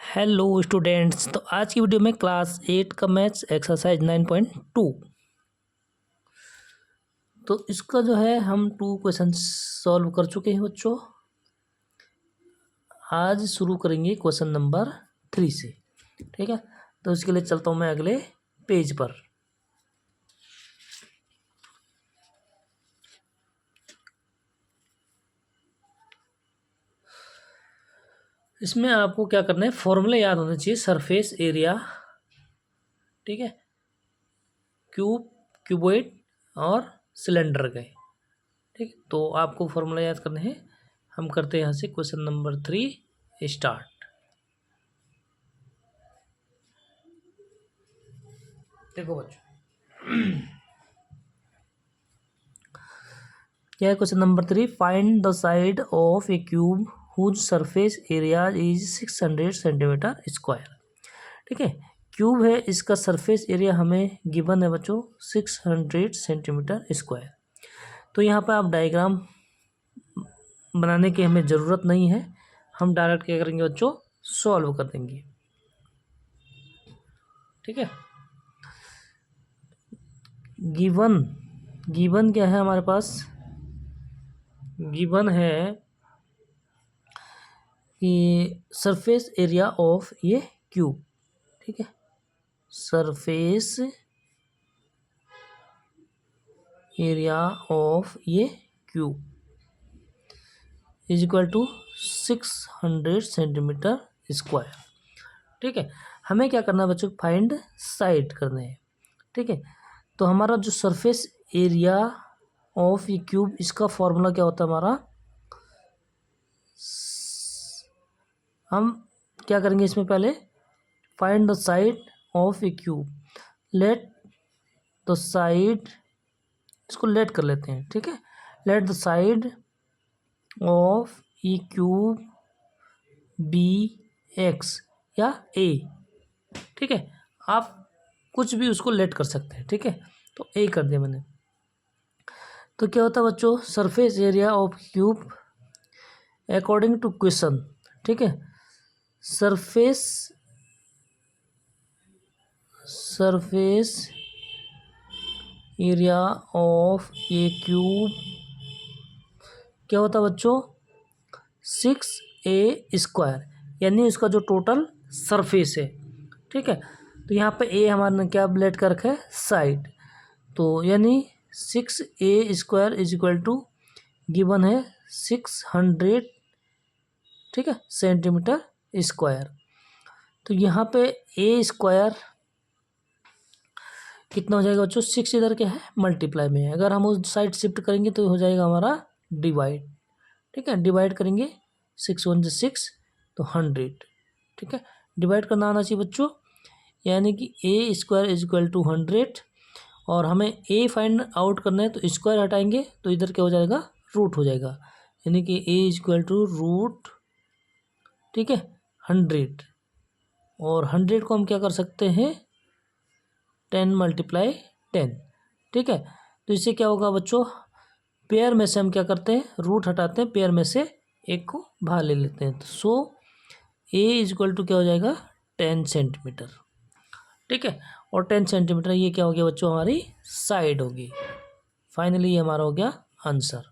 Hello students. तो आज की वीडियो में क्लास 8 का मैथ्स एक्सरसाइज 9.2। तो इसका जो है हम 2 क्वेश्चन सॉल्व कर चुके हैं बच्चों। आज शुरू करेंगे क्वेश्चन नंबर 3 से। ठीक है, तो इसके लिए चलता हूँ मैं अगले पेज पर। इसमें आपको क्या करना है, फॉर्मूला याद होना चाहिए। सरफेस एरिया, ठीक है, क्यूब, क्यूबॉइड और सिलेंडर का। ठीक, तो आपको फॉर्मूला याद करने हैं। हम करते हैं यहाँ से क्वेश्चन नंबर 3 स्टार्ट। देखो बच्चों, क्या है question number 3। Find the side of a cube whose surface area is 600 centimetre square. ठीक है, क्यूब है, इसका सरफेस एरिया हमें गिवन है बच्चों 600 सेंटीमीटर स्क्वायर। तो यहाँ पर आप डायग्राम बनाने की हमें ज़रूरत नहीं है, हम डायरेक्ट क्या करेंगे बच्चों, सॉल्व कर देंगे। ठीक है, गिवन क्या है हमारे पास, गिवन है कि सरफेस एरिया ऑफ ये क्यूब, ठीक है, सरफेस एरिया ऑफ ये cube is equal to 600 centimetre square. ठीक है, हमें क्या करना है बच्चों, फाइंड साइड करने हैं। ठीक है, तो हमारा जो सरफेस एरिया ऑफ ये क्यूब, इसका फॉर्मूला क्या होता है हमारा, हम क्या करेंगे इसमें, पहले find the side of a cube. Let the side, इसको लेट कर लेते हैं। ठीक है, let the side of a cube be x या ए। ठीक है, आप कुछ भी उसको लेट कर सकते हैं। ठीक है, तो ए कर दिया मैंने। तो क्या होता है बच्चों, surface area of cube according to question. ठीक है, surface area of a cube क्या होता है बच्चों, 6a स्क्वायर, यानी इसका जो टोटल सरफेस है। ठीक है, तो यहाँ पे ए हमारे क्या लेट कर रखा है, साइड। तो यानी 6a square is equal to given है 600, ठीक है, सेंटीमीटर स्क्वायर। तो यहाँ पे ए स्क्वायर कितना हो जाएगा बच्चों, 6 इधर क्या है, मल्टीप्लाई में है। अगर हम उस साइड शिफ्ट करेंगे तो हो जाएगा हमारा डिवाइड। ठीक है, डिवाइड करेंगे 6 1 6, तो 100। ठीक है, डिवाइड करना आना चाहिए बच्चों, यानी कि ए स्क्वायर इज इक्वल टू 100। और हमें ए फाइंड आउट करना है, तो स्क्वायर हटाएंगे तो इधर क्या हो जाएगा, रूट हो जाएगा, यानी कि ए इज इक्वल टू रूट, ठीक है, 100। और 100 को हम क्या कर सकते हैं, 10 × 10। ठीक है, तो इससे क्या होगा बच्चों, पेयर में से हम क्या करते हैं, रूट हटाते हैं, पेयर में से एक को बाहर ले लेते हैं। तो सो ए इज इक्वल टू क्या हो जाएगा, 10 सेंटीमीटर। ठीक है, और 10 सेंटीमीटर ये क्या हो गया बच्चों, हमारी साइड होगी। फाइनली ये हमारा हो गया आंसर।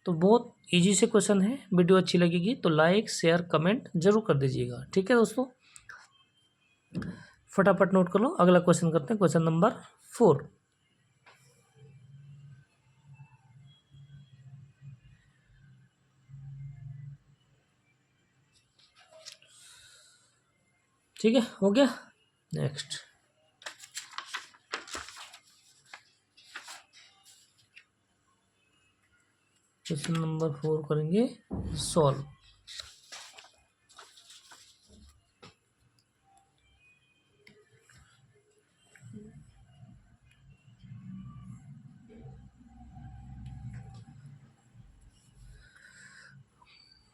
तो बहुत इजी से क्वेश्चन है। वीडियो अच्छी लगेगी तो लाइक शेयर कमेंट जरूर कर दीजिएगा। ठीक है दोस्तों, फटाफट नोट कर लो। अगला क्वेश्चन करते हैं, क्वेश्चन नंबर 4। ठीक है, हो गया। नेक्स्ट क्वेश्चन नंबर 4 करेंगे solve.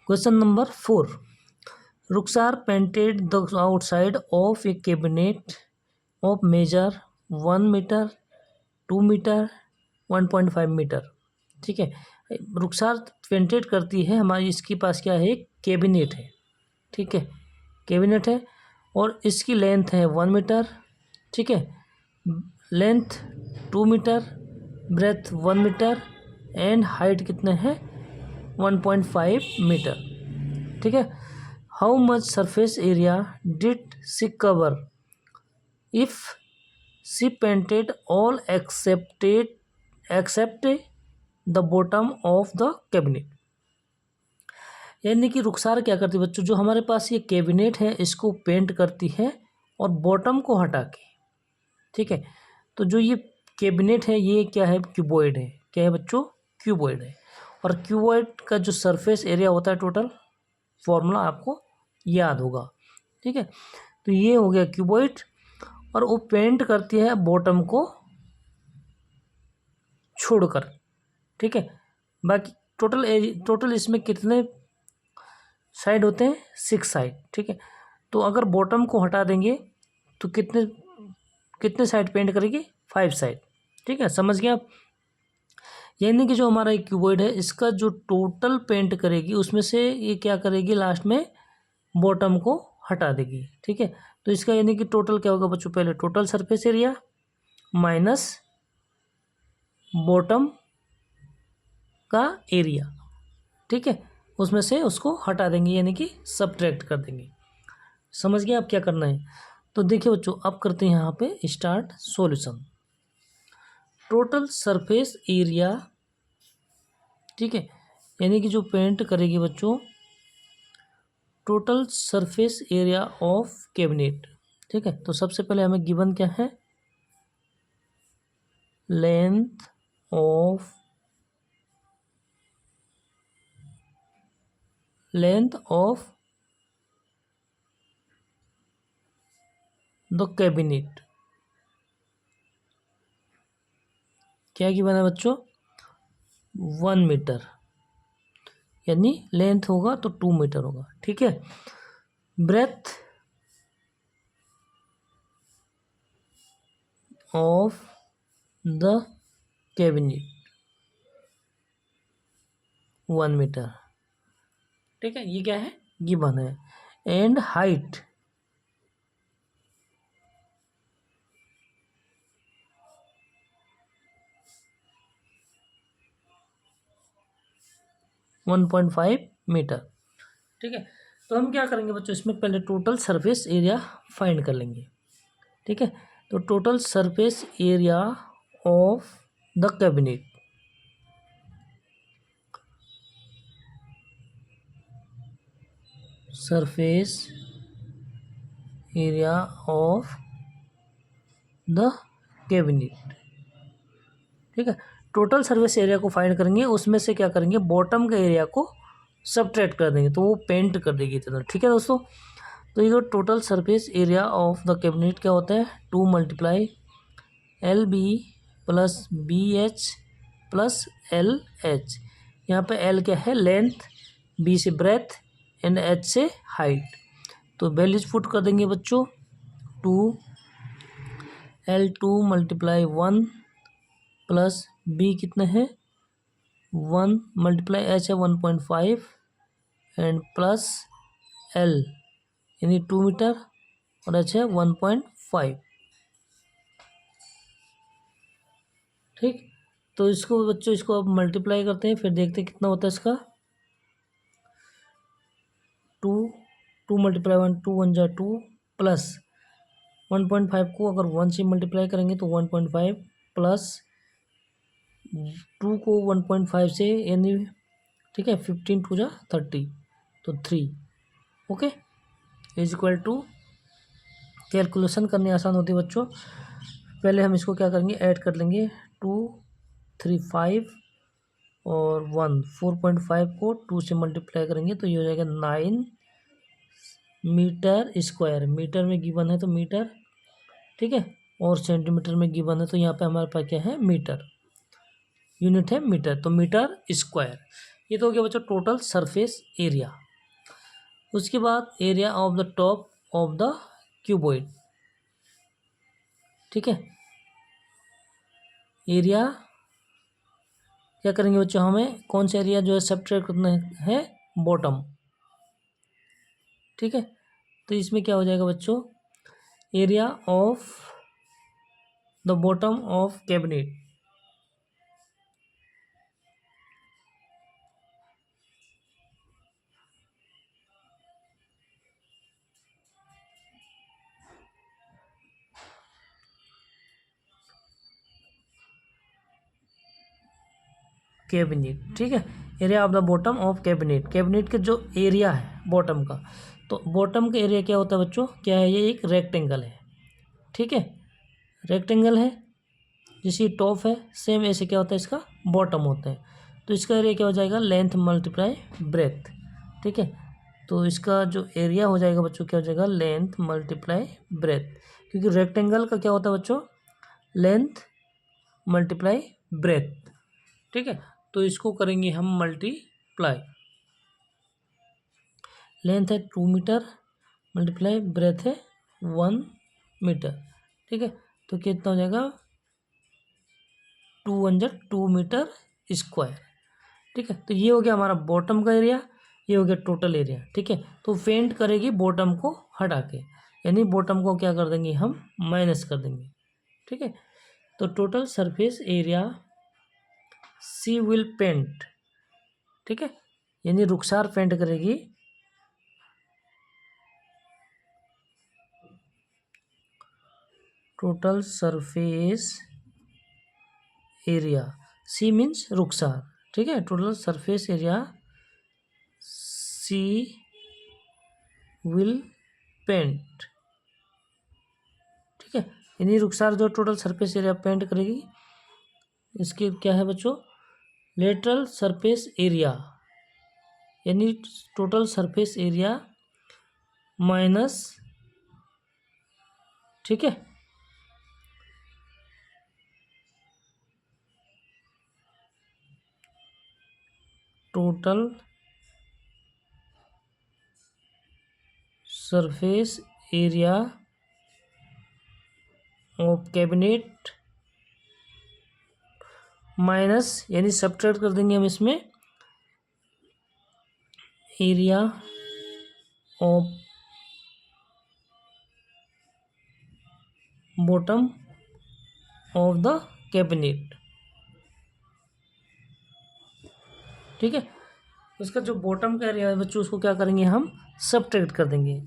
Question number 4। Rukhsar painted the outside of a cabinet of measure 1 metre, 2 metre, 1.5 metre. ठीक है, रुखसार पेंटेड करती है, हमारी इसके पास क्या है, कैबिनेट है। ठीक है, कैबिनेट है, और इसकी लेंथ है 1 मीटर, ठीक है, length 2 metre, breadth 1 metre, and height कितने हैं 1.5 मीटर, ठीक है। How much surface area did she cover if she painted all except the bottom of the cabinet. यानी कि रुखसार क्या करती है बच्चों, जो हमारे पास ये कैबिनेट है इसको पेंट करती है और बॉटम को हटा के, ठीक है। तो जो ये कैबिनेट है ये क्या है, क्यूबॉइड है। क्या है बच्चों, क्यूबॉइड है। और क्यूबॉइड का जो सरफेस एरिया होता है टोटल, फॉर्मूला आपको याद होगा, ठीक है। तो ये हो गया क्यूबॉइड, और वो पेंट करती है बॉटम को छोड़कर, ठीक है। बाकी टोटल इसमें कितने साइड होते हैं, 6 साइड, ठीक है। तो अगर बॉटम को हटा देंगे तो कितने कितने साइड पेंट करेगी, 5 साइड, ठीक है, समझ गए आप। यानी कि जो हमारा एक क्यूबॉइड है इसका जो टोटल पेंट करेगी उसमें से ये क्या करेगी, लास्ट में बॉटम को हटा देगी, ठीक है। तो इसका यानी कि टोटल क्या होगा बच्चों, पहले total surface area minus bottom का एरिया, ठीक है, उसमें से उसको हटा देंगे यानी कि सबट्रैक्ट कर देंगे। समझ गए आप क्या करना है। तो देखिए बच्चों, अब करते हैं यहाँ पे start solution. Total surface area, ठीक है, यानी कि जो पेंट करेगी बच्चों, total surface area of cabinet, ठीक है। तो सबसे पहले हमें गिवन क्या है, लेंथ ऑफ द कैबिनेट, क्या गिवन है बच्चों, 1 मीटर, यानी लेंथ होगा तो 2 मीटर होगा, ठीक है। Breadth of the cabinet 1 metre, ठीक है, ये क्या है, गिवन है। एंड हाइट 1.5 मीटर, ठीक है। तो हम क्या करेंगे बच्चों, इसमें पहले टोटल सरफेस एरिया फाइंड कर लेंगे, ठीक है। तो total surface area of the cabinet, surface area of the cabinet, ठीक है। टोटल सर्विस एरिया को फाइंड करेंगे, उसमें से क्या करेंगे, बॉटम के एरिया को सबट्रैक्ट कर देंगे तो वो पेंट कर देगी इतना, ठीक है दोस्तों। तो ये total surface area of the cabinet क्या होता है, 2 × LB + BH + LH। यहाँ पे L क्या है, लेंथ, B से ब्रेथ, एंड H से हाइट। तो वैल्यूज पुट कर देंगे बच्चों, 2 L2 × 1 प्लस B कितने हैं, 1 × H है 1.5, एंड प्लस L यानी 2 मीटर, और H है 1.5, ठीक। तो इसको बच्चों, इसको अब मल्टीप्लाई करते हैं, फिर देखते हैं कितना होता है इसका। 2 2 × 1 2 × 1 = 2, प्लस 1.5 को अगर 1 से मल्टीप्लाई करेंगे तो 1.5, प्लस 2 को 1.5 से, यानी ठीक है, 15 × 2 = 30, तो 3, ओके, = कैलकुलेशन करनी आसान होती है बच्चों। पहले हम इसको क्या करेंगे, ऐड कर लेंगे, 2 3 5 और 1 4.5 को 2 से मल्टीप्लाई करेंगे तो ये हो जाएगा 9 मीटर स्क्वायर। मीटर में गिवन है तो मीटर, ठीक है, और सेंटीमीटर में गिवन है तो यहाँ पे हमारे पास क्या है, मीटर, यूनिट है मीटर, तो मीटर स्क्वायर। ये तो हो गया बच्चों टोटल सरफेस एरिया। उसके बाद area of the top of the cuboid, ठीक है। एरिया क्या करेंगे बच्चों, हमें कौन सा एरिया जो है सबट्रैक्ट करना है, बॉटम, ठीक है। तो इसमें क्या हो जाएगा बच्चों, area of the bottom of cabinet, cabinet, ठीक है, area of the bottom of cabinet, cabinet के जो एरिया है बॉटम का, तो बॉटम का एरिया क्या होता है बच्चों, क्या है, ये एक रेक्टेंगल है, ठीक है, रेक्टेंगल है, जैसे टॉप है, सेम ऐसे क्या होता है इसका बॉटम होता है, तो इसका एरिया क्या हो जाएगा, लेंथ मल्टीप्लाई ब्रेथ, ठीक है, तो इसका जो एरिया हो जाएगा बच्चों क्या हो जाएगा, लेंथ मल्टीप्लाई ब्रेथ, क्योंकि रेक्टेंगल का क्या होता है बच्चों, लेंथ मल्टीप्लाई ब्रेथ, ठीक है, तो इसको करेंगे हम मल्टीप्लाई, लेंथ है 2 मीटर मल्टीप्लाई ब्रेथ है 1 मीटर, ठीक है, तो कितना हो जाएगा 2 मीटर², ठीक है, तो ये हो गया हमारा बॉटम का एरिया, ये हो गया टोटल एरिया, ठीक है, तो फेंट करेगी बॉटम को हटा के, यानी बॉटम को क्या कर देंगे हम, माइनस कर देंगे, ठीक है, तो total surface area she will paint, ठीक है, यानी रुखसार पेंट करेगी, total surface area, she means Rukhsar, ठीक है, total surface area she will paint, ठीक है, यानी रुखसार जो टोटल सरफेस एरिया पेंट करेगी, इसके क्या है बच्चों, लेटरल सरफेस एरिया, यानी टोटल सरफेस एरिया माइनस, ठीक है, total surface area of cabinet minus, यानी सब्ट्रैक्ट कर देंगे हम इसमें, area of bottom of the cabinet, ठीक है, उसका जो बॉटम का एरिया है बच्चों उसको क्या करेंगे हम, सब्ट्रैक्ट कर देंगे,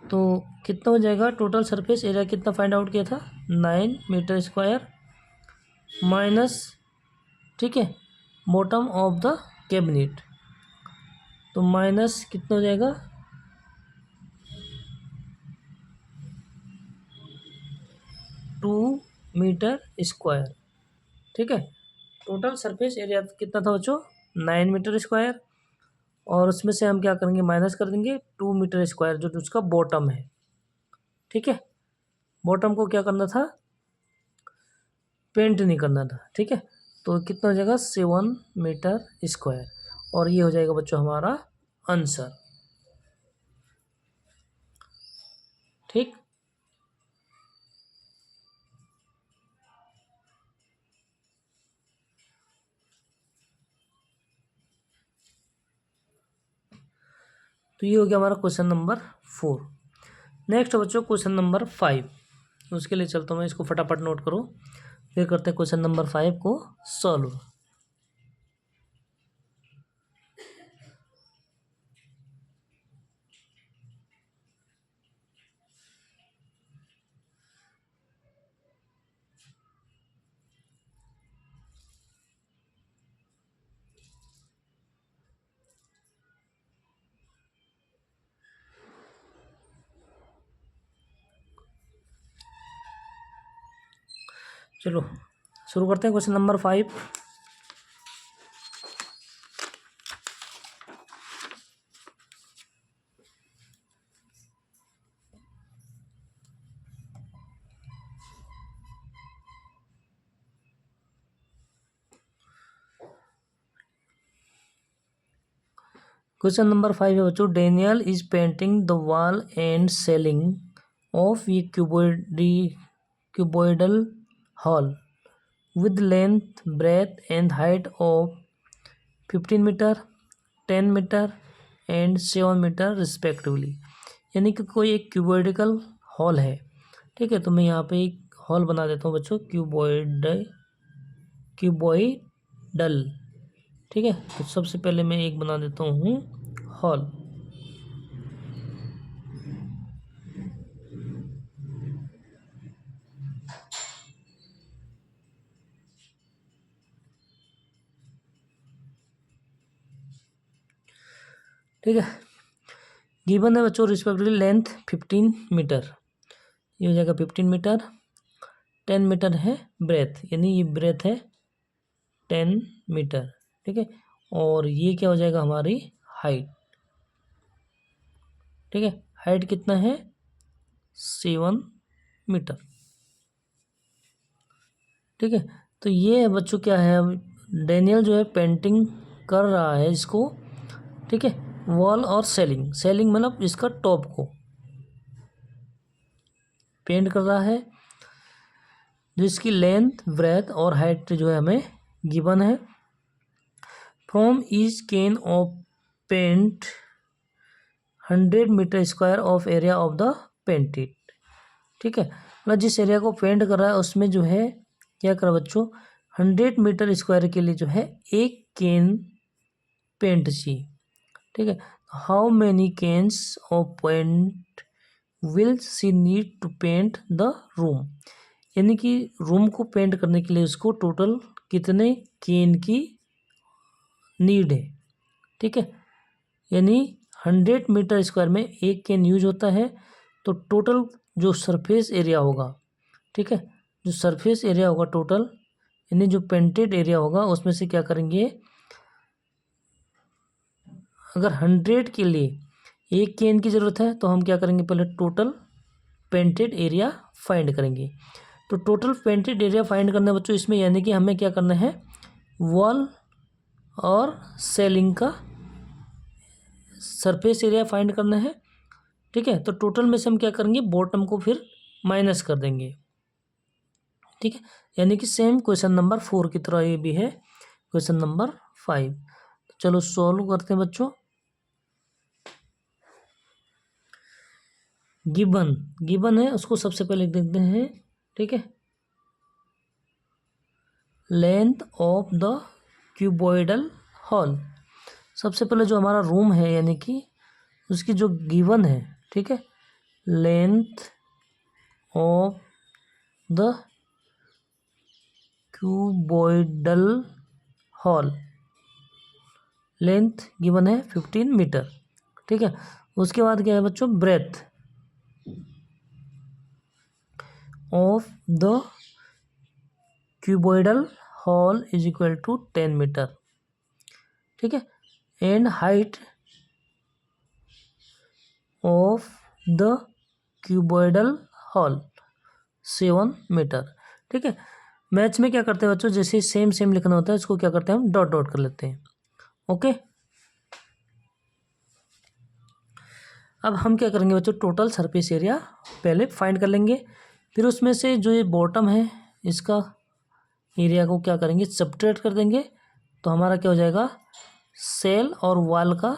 तो कितना हो जाएगा, टोटल सरफेस एरिया कितना फाइंड आउट किया था, 9 मीटर² माइनस, ठीक है, बॉटम ऑफ द कैबिनेट, तो माइनस कितना हो जाएगा, 2 मीटर², ठीक है, टोटल सरफेस एरिया कितना था बच्चों, 9 मीटर², और उसमें से हम क्या करेंगे, माइनस कर देंगे 2 मीटर² जो उसका बॉटम है, ठीक है, बॉटम को क्या करना था, पेंट नहीं करना था, ठीक है, तो कितना हो जाएगा 7 मीटर², और ये हो जाएगा बच्चों हमारा आंसर, ठीक, तो ये हो गया हमारा क्वेश्चन नंबर 4। नेक्स्ट बच्चों क्वेश्चन नंबर 5, उसके लिए चलता हूँ मैं, इसको फटाफट नोट करो, फिर करते हैं क्वेश्चन नंबर 5 को सॉल्व। चलो शुरू करते हैं क्वेश्चन नंबर 5। क्वेश्चन नंबर 5 है बच्चों, Daniel is painting the wall and selling of A cuboidal hall with length, breadth and height of 15 meter, 10 meter and 7 meter respectively. यानी कि कोई एक क्यूबॉइडिकल हॉल है, ठीक है। तो मैं यहाँ पे एक हॉल बना देता हूँ बच्चों, क्यूबॉइडल, ठीक है। तो सबसे पहले मैं एक बना देता हूँ हॉल, ठीक है। गिवन है बच्चों रिस्पेक्टिवली लेंथ 15 मीटर, ये हो जाएगा 15 मीटर, 10 मीटर है ब्रेथ, यानी ये ब्रेथ है 10 मीटर, ठीक है। और ये क्या हो जाएगा हमारी हाइट, ठीक है। हाइट कितना है 7 मीटर, ठीक है। तो ये है बच्चों क्या है, डेनियल जो है पेंटिंग कर रहा है इसको, ठीक है। वॉल और सेलिंग, सेलिंग मतलब इसका टॉप को पेंट कर रहा है, जिसकी लेंथ ब्रेथ और हाइट जो है हमें गिवन है। From each can of paint 100 metre square of area of the painted, ठीक है। मतलब जिस एरिया को पेंट कर रहा है उसमें जो है क्या करा बच्चों, 100 मीटर स्क्वायर के लिए जो है एक कैन पेंट चाहिए, ठीक है। How many cans of paint will she need to paint the room, यानी कि रूम को पेंट करने के लिए उसको टोटल कितने कैन की नीड है, ठीक है। यानी 100 मीटर स्क्वायर में एक कैन यूज होता है, तो टोटल जो सरफेस एरिया होगा, ठीक है, जो सरफेस एरिया होगा टोटल, यानी जो पेंटेड एरिया होगा उसमें से क्या करेंगे, अगर 100 के लिए एक कैन की ज़रूरत है तो हम क्या करेंगे, पहले टोटल पेंटेड एरिया फाइंड करेंगे। तो टोटल पेंटेड एरिया फाइंड करना है बच्चों इसमें, यानी कि हमें क्या करना है, वॉल और सेलिंग का सरफेस एरिया फाइंड करना है, ठीक है। तो टोटल में से हम क्या करेंगे, बॉटम को फिर माइनस कर देंगे, ठीक है। यानी कि सेम क्वेश्चन नंबर 4 की तरह ये भी है क्वेश्चन नंबर 5। चलो सॉल्व करते हैं बच्चों। गिवन है उसको सबसे पहले देखते हैं, ठीक है। Length of the cuboidal hall, सबसे पहले जो हमारा रूम है यानी कि उसकी जो गिवन है, ठीक है, length of the cuboidal hall, length given है 15 मीटर, ठीक है। उसके बाद क्या है बच्चों, breadth of the cuboidal hall is equal to 10 metre, ठीक है। And height of the cuboidal hall 7 metre, ठीक है। मैथ्स में क्या करते हैं बच्चों, जैसे सेम सेम लिखना होता है इसको क्या करते हैं हम डॉट डॉट कर लेते हैं, ओके। अब हम क्या करेंगे बच्चों, टोटल सरफेस एरिया पहले फाइंड कर लेंगे, फिर उसमें से जो ये बॉटम है इसका एरिया को क्या करेंगे, सब्ट्रैक्ट कर देंगे, तो हमारा क्या हो जाएगा, सेल और वॉल का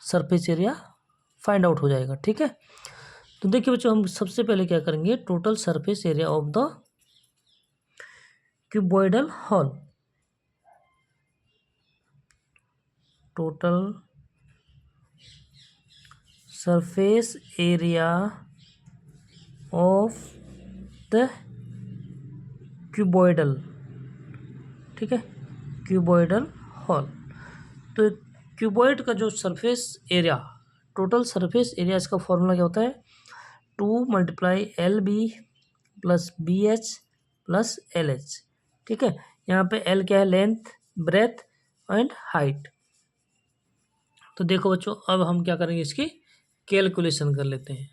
सरफेस एरिया फाइंड आउट हो जाएगा, ठीक है। तो देखिए बच्चों हम सबसे पहले क्या करेंगे, total surface area of the cuboidal hall, total surface area of the cuboidal, ठीक है, क्यूबॉइडल हॉल। तो क्यूबॉइड का जो surface area, total surface area, इसका फॉर्मूला क्या होता है, 2 × LB + BH + LH, ठीक है। यहाँ पे L क्या है, लेंथ, ब्रेथ एंड हाइट। तो देखो बच्चों अब हम क्या करेंगे, इसकी कैलकुलेशन कर लेते हैं,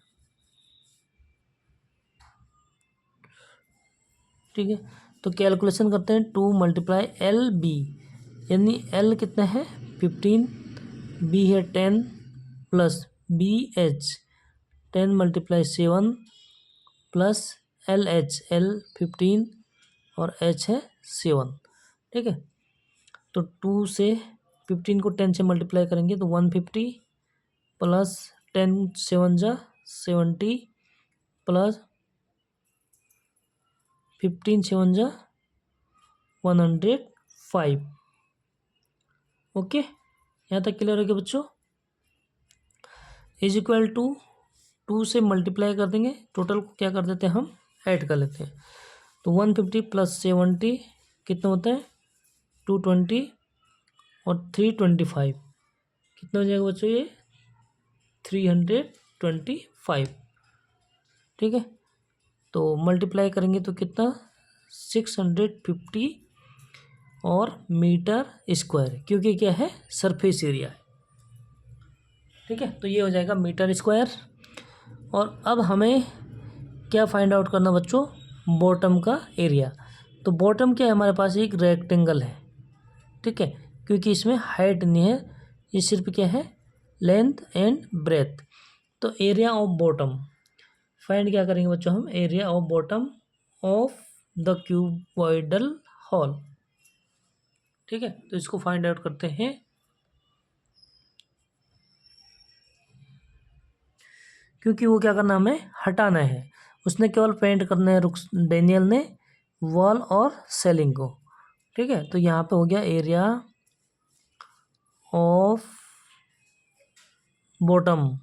ठीक है। तो कैलकुलेशन करते हैं, 2 × LB, यानी L कितना है 15, B है 10 + BH 10 × 7 + LH, L 15 और H है 7, ठीक है। तो 2 से 15 को 10 से मल्टीप्लाई करेंगे तो 150 + 10 7 जा 70 प्लस 15 7 जा 105। ओके, यहाँ तक क्लियर हो गया बच्चों। इज इक्वल टू 2 से मल्टीप्लाई कर देंगे, टोटल को क्या कर देते हैं हम ऐड कर लेते हैं। तो 150 प्लस 70 कितना होता है 220 और 325 कितना हो जाएगा बच्चों ये 325। ठीक है, तो मल्टीप्लाई करेंगे तो कितना 650 और मीटर स्क्वायर, क्योंकि क्या है सरफेस एरिया है। ठीक है, तो ये हो जाएगा मीटर स्क्वायर। और अब हमें क्या फाइंड आउट करना बच्चों बॉटम का एरिया। तो बॉटम क्या है हमारे पास एक रेक्टेंगल है। ठीक है, क्योंकि इसमें हाइट नहीं है, ये सिर्फ क्या है लेंथ एंड ब्रेथ। तो एरिया ऑफ बॉटम फाइंड क्या करेंगे बच्चों हम area of bottom of the cuboidal hall. ठीक है, तो इसको फाइंड आउट करते हैं। क्योंकि वो क्या करना हमें हटाना है, उसने केवल पेंट करना है डेनियल ने वॉल और सेलिंग को। ठीक है, तो यहाँ पे हो गया area of bottom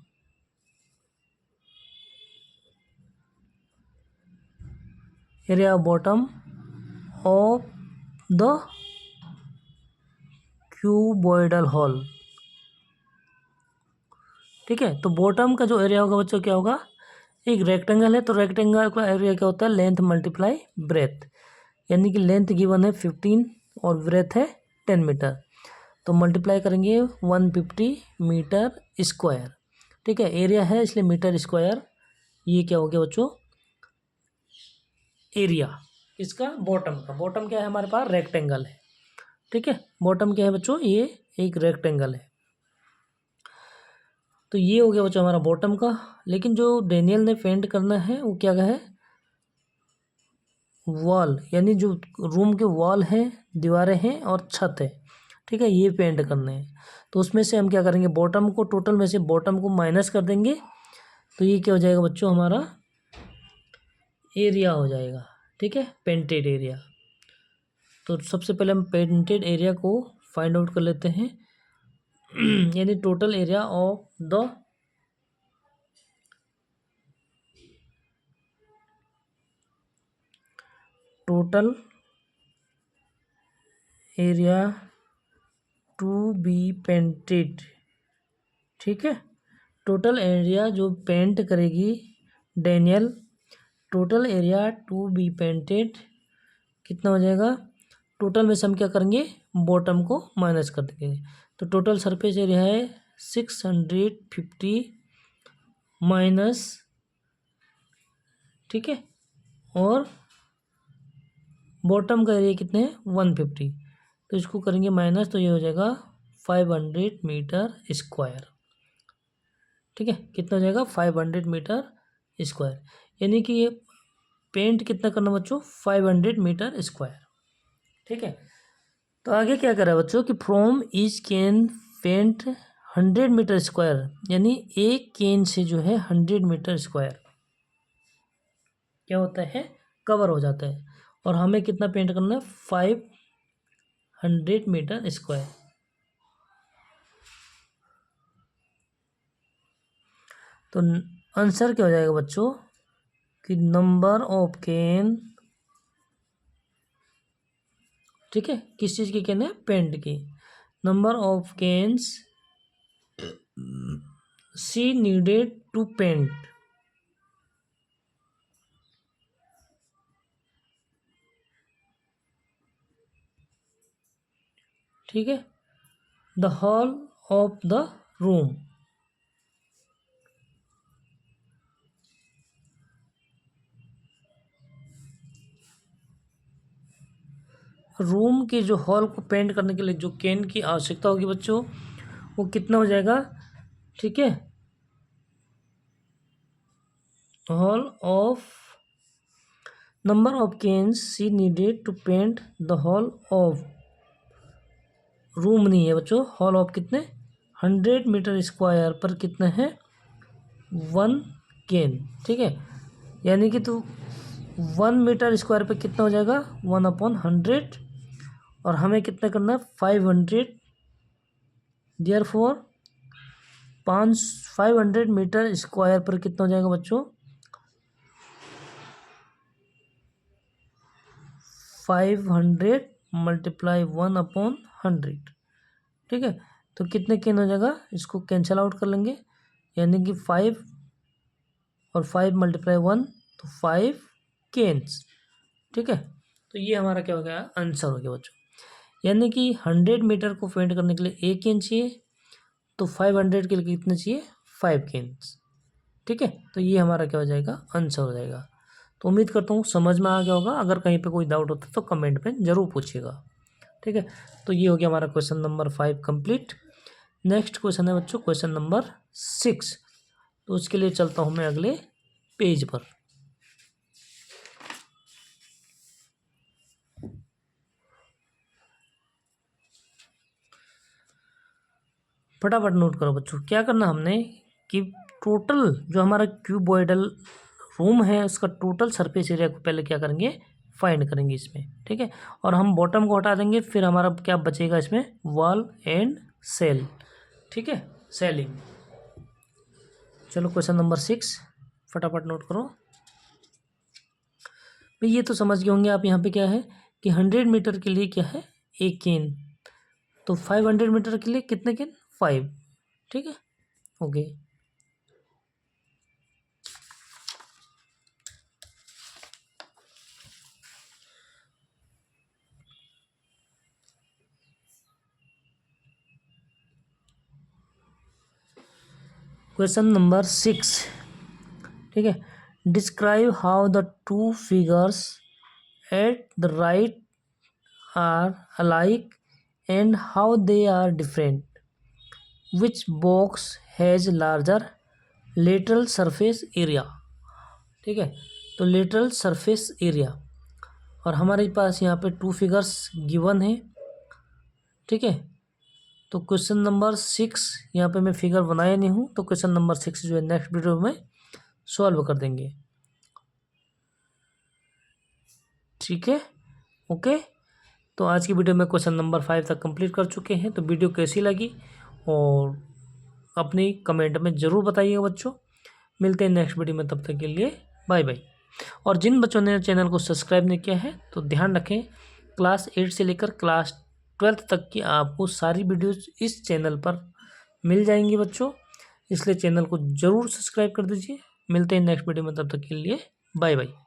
area of bottom of the cuboidal hall. ठीक है, तो बॉटम का जो एरिया होगा बच्चों क्या होगा एक रेक्टेंगल है, तो रेक्टेंगल का एरिया क्या होता है लेंथ मल्टीप्लाई ब्रेथ, यानी कि लेंथ गिवन है 15 और ब्रेथ है 10 मीटर, तो मल्टीप्लाई करेंगे 150 मीटर स्क्वायर। ठीक है, एरिया है इसलिए मीटर स्क्वायर। ये क्या हो गया बच्चों एरिया इसका बॉटम क्या है हमारे पास रेक्टेंगल है। ठीक है, बॉटम क्या है बच्चों ये एक रेक्टेंगल है। तो ये हो गया बच्चों हमारा बॉटम का। लेकिन जो डेनियल ने पेंट करना है वो क्या है वॉल, यानी जो रूम के वॉल हैं दीवारें हैं और छत है। ठीक है, ये पेंट करने हैं। तो उसमें से हम क्या करेंगे बॉटम को टोटल में से बॉटम को माइनस कर देंगे, तो ये क्या हो जाएगा बच्चों हमारा एरिया हो जाएगा। ठीक है, पेंटेड एरिया। तो सबसे पहले हम पेंटेड एरिया को फाइंड आउट कर लेते हैं यानी total area of the total area to be painted. ठीक है, टोटल एरिया जो पेंट करेगी Daniel, total area to be painted कितना हो जाएगा टोटल में से हम क्या करेंगे बॉटम को माइनस कर देंगे। तो टोटल सरफेस एरिया है 650 माइनस, ठीक है, और बॉटम का एरिया कितने हैं 150, तो इसको करेंगे माइनस, तो ये हो जाएगा 500 मीटर स्क्वायर। ठीक है, कितना हो जाएगा 500 मीटर स्क्वायर, यानी कि ये पेंट कितना करना बच्चों 500 मीटर स्क्वायर। ठीक है, तो आगे क्या करा बच्चों कि from each can paint 100 metre square, यानी एक कैन से जो है 100 मीटर स्क्वायर क्या होता है कवर हो जाता है। और हमें कितना पेंट करना है 500 मीटर स्क्वायर। तो आंसर क्या हो जाएगा बच्चों कि नंबर ऑफ कैन, ठीक है, किस चीज़ की कैन है पेंट की, number of cans she needed to paint, ठीक है, the hall of the room. Room के जो हॉल को पेंट करने के लिए जो कैन की आवश्यकता होगी बच्चों वो कितना हो जाएगा, ठीक है, hall of number of cans she needed to paint the hall of room नहीं है बच्चों, हॉल ऑफ कितने 100 मीटर स्क्वायर पर कितने हैं 1 केन, ठीक है। यानी कि तो 1 मीटर स्क्वायर पे कितना हो जाएगा 1/100, और हमें कितना करना है 500, देयरफॉर 500 मीटर स्क्वायर पर कितना हो जाएगा बच्चों 500 मल्टीप्लाई 1/100, ठीक है। तो कितने केन हो जाएगा, इसको कैंसिल आउट कर लेंगे, यानी कि 5 और 5 मल्टीप्लाई 1 तो 5 केन्स, ठीक है। तो ये हमारा क्या हो गया आंसर हो गया बच्चों। यानी कि 100 मीटर को फेंट करने के लिए 1 केन चाहिए, तो 500 के लिए कितने चाहिए 5 केन्स, ठीक है। तो ये हमारा क्या हो जाएगा आंसर हो जाएगा। तो उम्मीद करता हूँ समझ में आ गया होगा। अगर कहीं पे कोई डाउट होता तो कमेंट में ज़रूर पूछिएगा, ठीक है। तो ये हो गया हमारा question number 5 complete. Next question है बच्चों क्वेश्चन नंबर 6। तो उसके लिए चलता हूँ मैं अगले पेज पर। फटाफट नोट करो बच्चों, क्या करना हमने कि टोटल जो हमारा क्यूबॉइडल रूम है उसका टोटल सरफेस एरिया को पहले क्या करेंगे फाइंड करेंगे इसमें, ठीक है। और हम बॉटम को हटा देंगे, फिर हमारा क्या बचेगा इसमें वॉल एंड सेल, ठीक है, सेलिंग। चलो क्वेश्चन नंबर 6 फटाफट नोट करो भाई। ये तो समझ गए होंगे आप, यहाँ पे क्या है कि 100 मीटर के लिए क्या है 1 केन, तो 500 मीटर के लिए कितने केन 5, ठीक है, ओके। क्वेश्चन नंबर 6, ठीक है। Describe how the two figures at the right are alike and how they are different, which box has larger lateral surface area, ठीक है। तो लेटरल सरफेस एरिया, और हमारे पास यहाँ पे 2 फिगर्स गिवन है, ठीक है। तो क्वेश्चन नंबर 6 यहाँ पे मैं फिगर बनाया नहीं हूँ, तो क्वेश्चन नंबर 6 जो है नेक्स्ट वीडियो में सॉल्व कर देंगे, ठीक है, ओके। तो आज की वीडियो में क्वेश्चन नंबर 5 तक कंप्लीट कर चुके हैं। तो वीडियो कैसी लगी और अपनी कमेंट में ज़रूर बताइएगा बच्चों। मिलते हैं नेक्स्ट वीडियो में, तब तक के लिए बाय बाय। और जिन बच्चों ने चैनल को सब्सक्राइब नहीं किया है तो ध्यान रखें, क्लास 8 से लेकर क्लास 12 तक की आपको सारी वीडियोस इस चैनल पर मिल जाएंगी बच्चों, इसलिए चैनल को ज़रूर सब्सक्राइब कर दीजिए। मिलते हैं नेक्स्ट वीडियो में, तब तक के लिए बाय बाय।